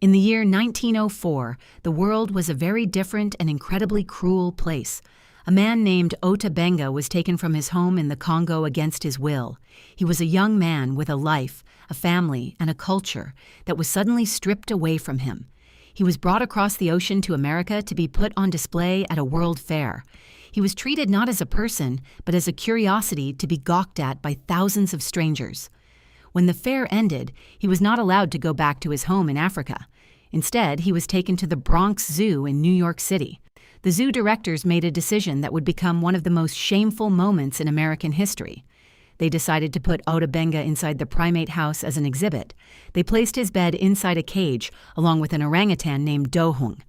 In the year 1904, the world was a very different and incredibly cruel place. A man named Ota Benga was taken from his home in the Congo against his will. He was a young man with a life, a family, and a culture that was suddenly stripped away from him. He was brought across the ocean to America to be put on display at a world fair. He was treated not as a person, but as a curiosity to be gawked at by thousands of strangers. When the fair ended, he was not allowed to go back to his home in Africa. Instead, he was taken to the Bronx Zoo in New York City. The zoo directors made a decision that would become one of the most shameful moments in American history. They decided to put Ota Benga inside the primate house as an exhibit. They placed his bed inside a cage, along with an orangutan named Dohung.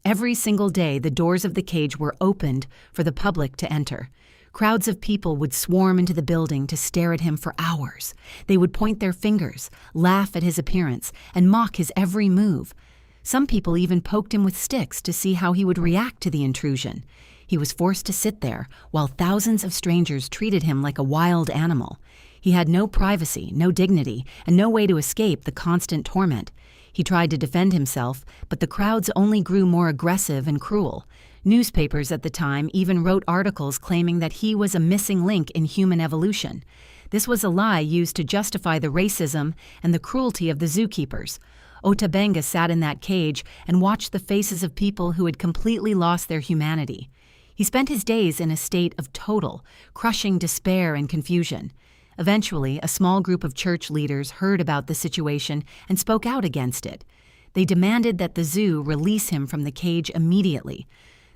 Every single day, the doors of the cage were opened for the public to enter. Crowds of people would swarm into the building to stare at him for hours. They would point their fingers, laugh at his appearance, and mock his every move. Some people even poked him with sticks to see how he would react to the intrusion. He was forced to sit there while thousands of strangers treated him like a wild animal. He had no privacy, no dignity, and no way to escape the constant torment. He tried to defend himself, but the crowds only grew more aggressive and cruel. Newspapers at the time even wrote articles claiming that he was a missing link in human evolution. This was a lie used to justify the racism and the cruelty of the zookeepers. Ota Benga sat in that cage and watched the faces of people who had completely lost their humanity. He spent his days in a state of total, crushing despair and confusion. Eventually, a small group of church leaders heard about the situation and spoke out against it. They demanded that the zoo release him from the cage immediately.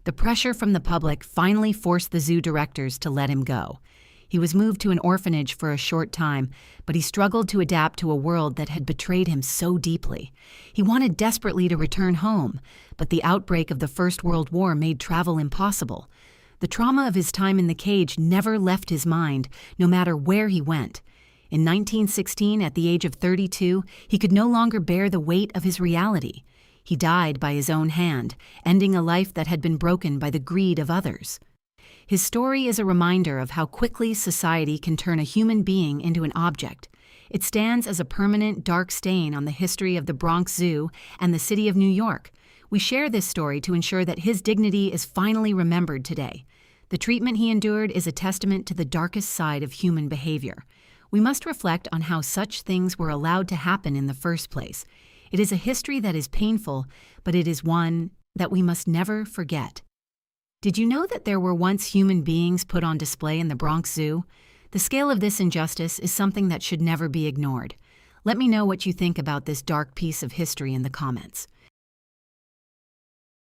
The pressure from the public finally forced the zoo directors to let him go. He was moved to an orphanage for a short time, but he struggled to adapt to a world that had betrayed him so deeply. He wanted desperately to return home, but the outbreak of the First World War made travel impossible. The trauma of his time in the cage never left his mind, no matter where he went. In 1916, at the age of 32, he could no longer bear the weight of his reality. He died by his own hand, ending a life that had been broken by the greed of others. His story is a reminder of how quickly society can turn a human being into an object. It stands as a permanent dark stain on the history of the Bronx Zoo and the city of New York. We share this story to ensure that his dignity is finally remembered today. The treatment he endured is a testament to the darkest side of human behavior. We must reflect on how such things were allowed to happen in the first place. It is a history that is painful, but it is one that we must never forget. Did you know that there were once human beings put on display in the Bronx Zoo? The scale of this injustice is something that should never be ignored. Let me know what you think about this dark piece of history in the comments.